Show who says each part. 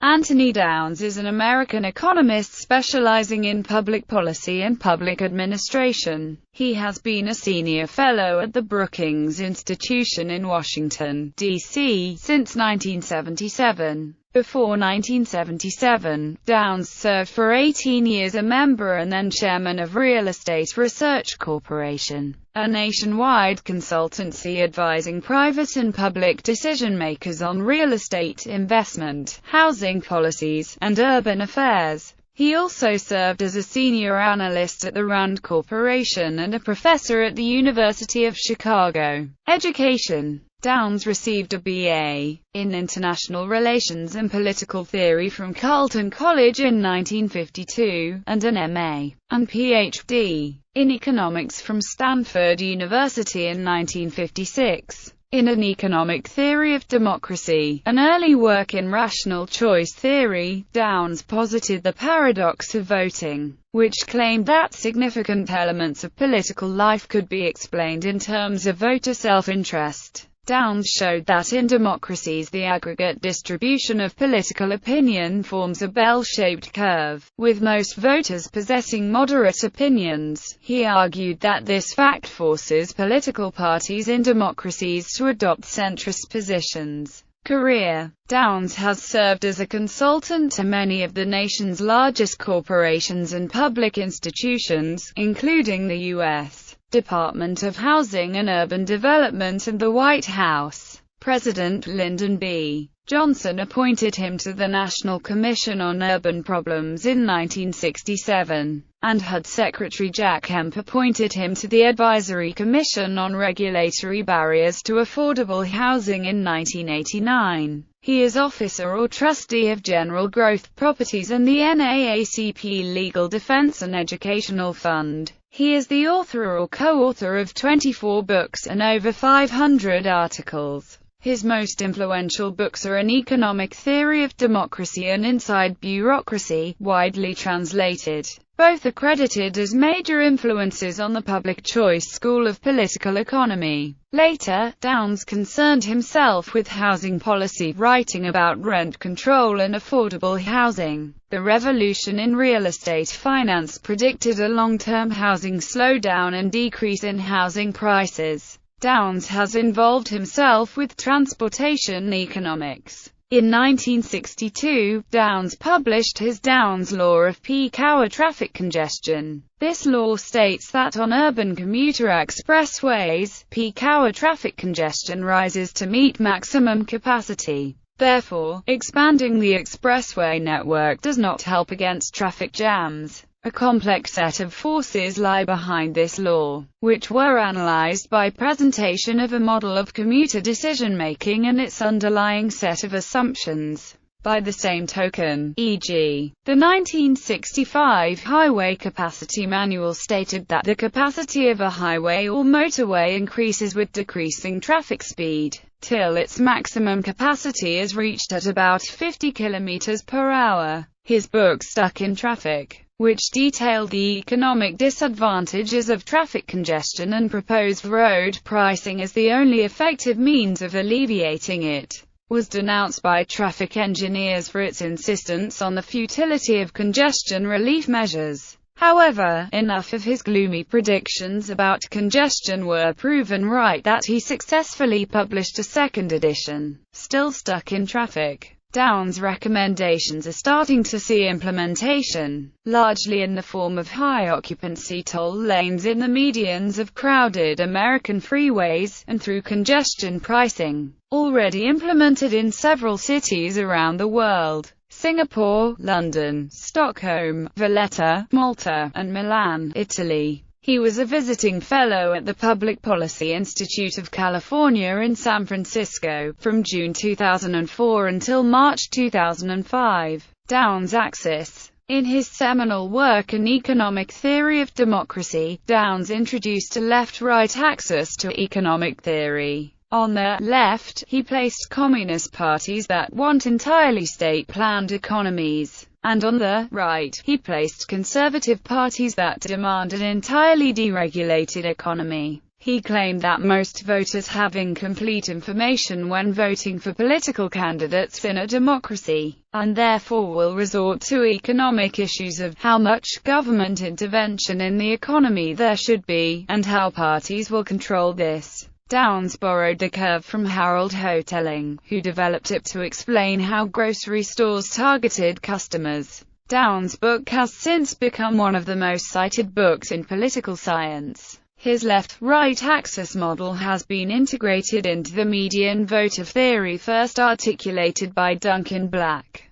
Speaker 1: Anthony Daʊnz is an American economist specializing in public policy and public administration. He has been a senior fellow at the Brookings Institution in Washington, D.C., since 1977. Before 1977, Daʊnz served for 18 years as a member and then chairman of Real Estate Research Corporation, a nationwide consultancy advising private and public decision-makers on real estate investment, housing policies, and urban affairs. He also served as a senior analyst at the Rand Corporation and a professor at the University of Chicago. Education. Daʊnz received a B.A. in International Relations and Political Theory from Carleton College in 1952, and an M.A. and Ph.D. in Economics from Stanford University in 1956. In an economic theory of democracy, an early work in rational choice theory, Daʊnz posited the paradox of voting, which claimed that significant elements of political life could be explained in terms of voter self-interest. Daʊnz showed that in democracies the aggregate distribution of political opinion forms a bell-shaped curve, with most voters possessing moderate opinions. He argued that this fact forces political parties in democracies to adopt centrist positions. Career. Daʊnz has served as a consultant to many of the nation's largest corporations and public institutions, including the U.S. Department of Housing and Urban Development and the White House. President Lyndon B. Johnson appointed him to the National Commission on Urban Problems in 1967, and HUD Secretary Jack Kemp appointed him to the Advisory Commission on Regulatory Barriers to Affordable Housing in 1989. He is officer or trustee of General Growth Properties and the NAACP Legal Defense and Educational Fund. He is the author or co-author of 24 books and over 500 articles. His most influential books are An Economic Theory of Democracy and Inside Bureaucracy, widely translated, both accredited as major influences on the public choice school of political economy. Later, Daʊnz concerned himself with housing policy, writing about rent control and affordable housing. The revolution in real estate finance predicted a long-term housing slowdown and decrease in housing prices. Daʊnz has involved himself with transportation economics. In 1962, Daʊnz published his Daʊnz Law of Peak Hour Traffic Congestion. This law states that on urban commuter expressways, peak hour traffic congestion rises to meet maximum capacity. Therefore, expanding the expressway network does not help against traffic jams. A complex set of forces lie behind this law, which were analyzed by presentation of a model of commuter decision-making and its underlying set of assumptions. By the same token, e.g., the 1965 Highway Capacity Manual stated that the capacity of a highway or motorway increases with decreasing traffic speed, till its maximum capacity is reached at about 50 km per hour. His book Stuck in Traffic, which detailed the economic disadvantages of traffic congestion and proposed road pricing as the only effective means of alleviating it, was denounced by traffic engineers for its insistence on the futility of congestion relief measures. However, enough of his gloomy predictions about congestion were proven right that he successfully published a second edition, Still Stuck in Traffic. Daʊnz's recommendations are starting to see implementation, largely in the form of high-occupancy toll lanes in the medians of crowded American freeways, and through congestion pricing, already implemented in several cities around the world: Singapore, London, Stockholm, Valletta, Malta, and Milan, Italy. He was a visiting fellow at the Public Policy Institute of California in San Francisco, from June 2004 until March 2005. Daʊnz's axis. In his seminal work An Economic Theory of Democracy, Daʊnz introduced a left-right axis to economic theory. On the left, he placed communist parties that want entirely state-planned economies, and on the right, he placed conservative parties that demand an entirely deregulated economy. He claimed that most voters have incomplete information when voting for political candidates in a democracy, and therefore will resort to economic issues of how much government intervention in the economy there should be, and how parties will control this. Daʊnz borrowed the curve from Harold Hotelling, who developed it to explain how grocery stores targeted customers. Daʊnz's book has since become one of the most cited books in political science. His left-right axis model has been integrated into the median voter theory first articulated by Duncan Black.